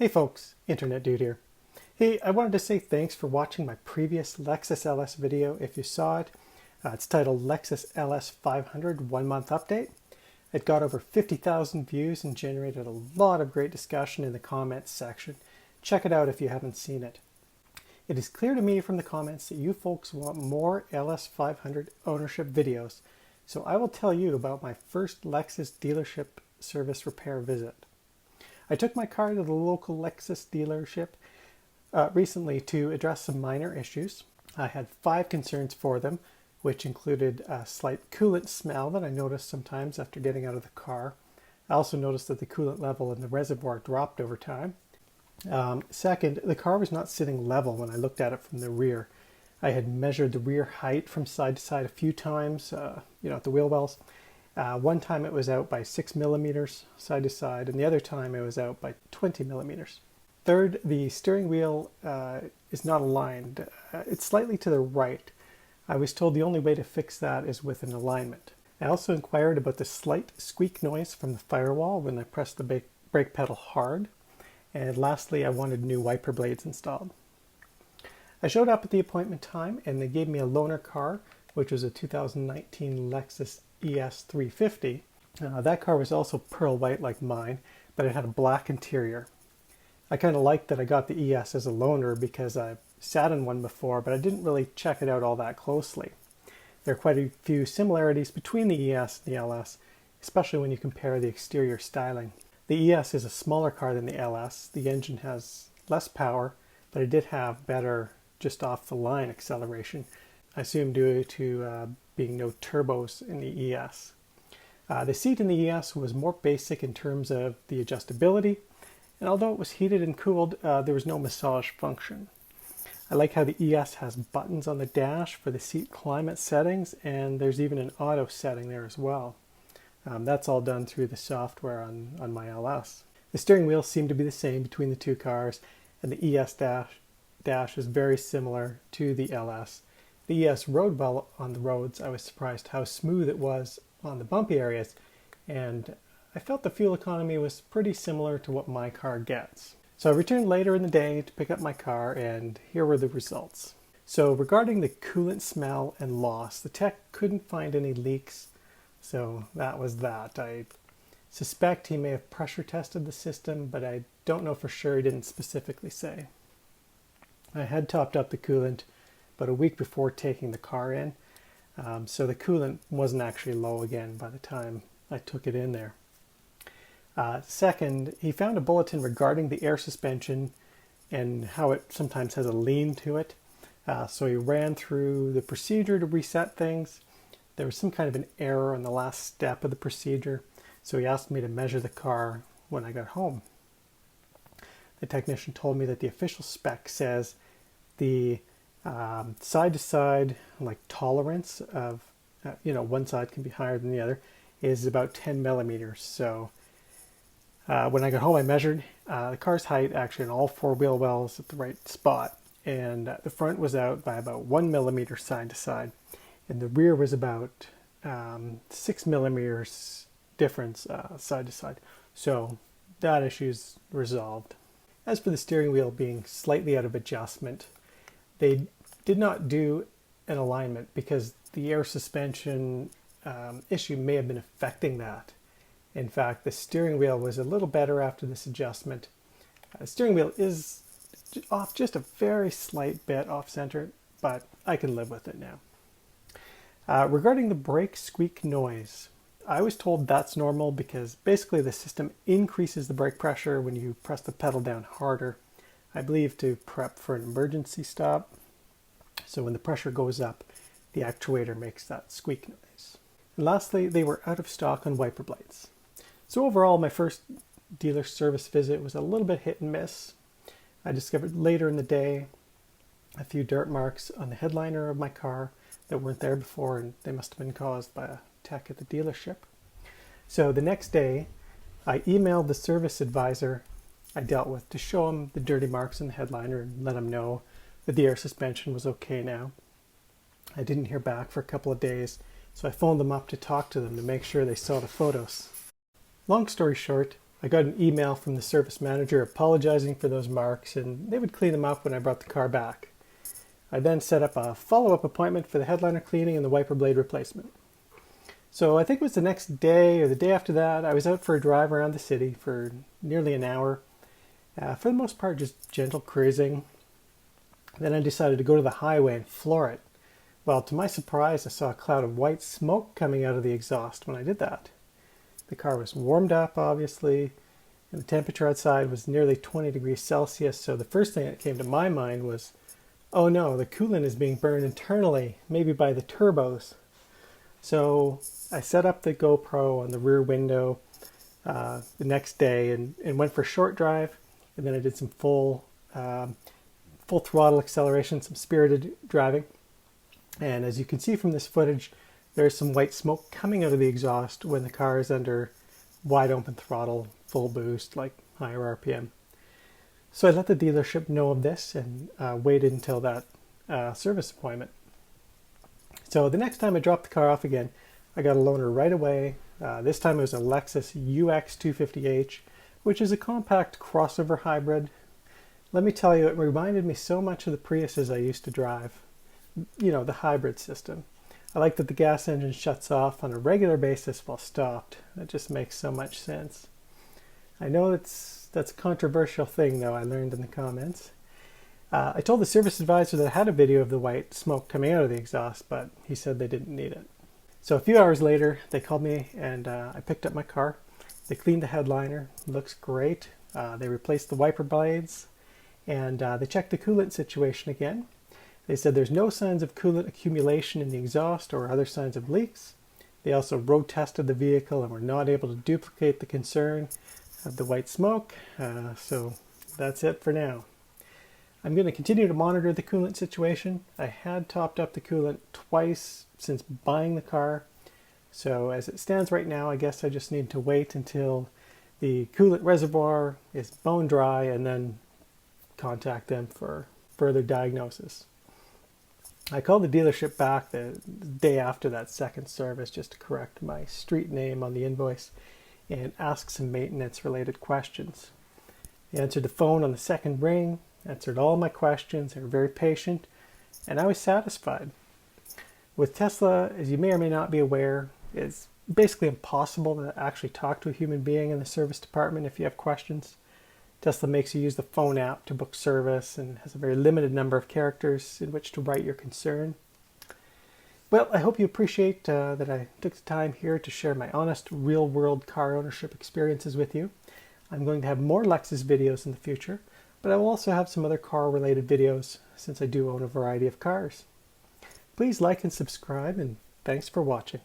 Hey folks, Internet Dude here. Hey, I wanted to say thanks for watching my previous Lexus LS video. If you saw it, it's titled Lexus LS500 1 month update. It got over 50,000 views and generated a lot of great discussion in the comments section. Check it out if you haven't seen it. It is clear to me from the comments that you folks want more LS500 ownership videos, so I will tell you about my first Lexus dealership service repair visit. I took my car to the local Lexus dealership recently to address some minor issues. I had 5 concerns for them, which included a slight coolant smell that I noticed sometimes after getting out of the car. I also noticed that the coolant level in the reservoir dropped over time. Second, the car was not sitting level when I looked at it from the rear. I had measured the rear height from side to side a few times, at the wheel wells. One time it was out by 6 millimeters side to side, and the other time it was out by 20 millimeters. Third, the steering wheel is not aligned. It's slightly to the right. I was told the only way to fix that is with an alignment. I also inquired about the slight squeak noise from the firewall when I pressed the brake pedal hard. And lastly, I wanted new wiper blades installed. I showed up at the appointment time and they gave me a loaner car, which was a 2019 Lexus ES350. That car was also pearl white like mine, but it had a black interior. I kind of liked that I got the ES as a loaner because I sat in one before, but I didn't really check it out all that closely. There are quite a few similarities between the ES and the LS, especially when you compare the exterior styling. The ES is a smaller car than the LS. The engine has less power, but it did have better just off the line acceleration. I assume due to being no turbos in the ES. The seat in the ES was more basic in terms of the adjustability, and although it was heated and cooled, there was no massage function. I like how the ES has buttons on the dash for the seat climate settings, and there's even an auto setting there as well. That's all done through the software on my LS. The steering wheel seemed to be the same between the two cars, and the ES dash is very similar to the LS. The ES rode well on the roads. I was surprised how smooth it was on the bumpy areas, and I felt the fuel economy was pretty similar to what my car gets. So I returned later in the day to pick up my car, and here were the results. So regarding the coolant smell and loss, the tech couldn't find any leaks, so that was that. I suspect he may have pressure tested the system, but I don't know for sure. He didn't specifically say. I had topped up the coolant about a week before taking the car in, so the coolant wasn't actually low again by the time I took it in there. Second, he found a bulletin regarding the air suspension and how it sometimes has a lean to it. So he ran through the procedure to reset things. There was some kind of an error on the last step of the procedure, so he asked me to measure the car when I got home. The technician told me that the official spec says the side-to-side tolerance of, one side can be higher than the other, is about 10 millimeters. So when I got home, I measured the car's height actually on all 4 wheel wells at the right spot, and the front was out by about 1 millimeter side to side, and the rear was about 6 millimeters difference side to side. So that issue's resolved. As for the steering wheel being slightly out of adjustment, they did not do an alignment because the air suspension issue may have been affecting that. In fact, the steering wheel was a little better after this adjustment. The steering wheel is off just a very slight bit off center, but I can live with it now. Regarding the brake squeak noise, I was told that's normal because basically the system increases the brake pressure when you press the pedal down harder, I believe to prep for an emergency stop. So when the pressure goes up, the actuator makes that squeak noise. And lastly, they were out of stock on wiper blades. So overall, my first dealer service visit was a little bit hit and miss. I discovered later in the day a few dirt marks on the headliner of my car that weren't there before, and they must have been caused by a tech at the dealership. So the next day, I emailed the service advisor I dealt with to show him the dirty marks in the headliner and let him know that the air suspension was okay now. I didn't hear back for a couple of days, so I phoned them up to talk to them to make sure they saw the photos. Long story short, I got an email from the service manager apologizing for those marks, and they would clean them up when I brought the car back. I then set up a follow-up appointment for the headliner cleaning and the wiper blade replacement. So I think it was the next day or the day after that, I was out for a drive around the city for nearly an hour. For the most part, just gentle cruising. Then I decided to go to the highway and floor it. Well, to my surprise, I saw a cloud of white smoke coming out of the exhaust when I did that. The car was warmed up, obviously, and the temperature outside was nearly 20 degrees Celsius, so the first thing that came to my mind was, oh no, the coolant is being burned internally, maybe by the turbos. So I set up the GoPro on the rear window the next day and went for a short drive, and then I did some full throttle acceleration, some spirited driving. And as you can see from this footage, there's some white smoke coming out of the exhaust when the car is under wide open throttle, full boost, like higher RPM. So I let the dealership know of this and waited until that service appointment. So the next time I dropped the car off again, I got a loaner right away. This time it was a Lexus UX250H, which is a compact crossover hybrid. Let me tell you, it reminded me so much of the Priuses I used to drive. You know, the hybrid system. I like that the gas engine shuts off on a regular basis while stopped. That just makes so much sense. I know that's a controversial thing, though, I learned in the comments. I told the service advisor that I had a video of the white smoke coming out of the exhaust, but he said they didn't need it. So a few hours later, they called me and I picked up my car. They cleaned the headliner, looks great. They replaced the wiper blades and they checked the coolant situation again. They said there's no signs of coolant accumulation in the exhaust or other signs of leaks. They also road tested the vehicle and were not able to duplicate the concern of the white smoke. So that's it for now. I'm going to continue to monitor the coolant situation. I had topped up the coolant twice since buying the car. So as it stands right now, I guess I just need to wait until the coolant reservoir is bone dry and then contact them for further diagnosis. I called the dealership back the day after that second service just to correct my street name on the invoice and ask some maintenance related questions. They answered the phone on the second ring, answered all my questions. They were very patient, and I was satisfied. With Tesla, as you may or may not be aware, it's basically impossible to actually talk to a human being in the service department if you have questions. Tesla makes you use the phone app to book service and has a very limited number of characters in which to write your concern. Well, I hope you appreciate that I took the time here to share my honest, real-world car ownership experiences with you. I'm going to have more Lexus videos in the future, but I will also have some other car-related videos since I do own a variety of cars. Please like and subscribe, and thanks for watching.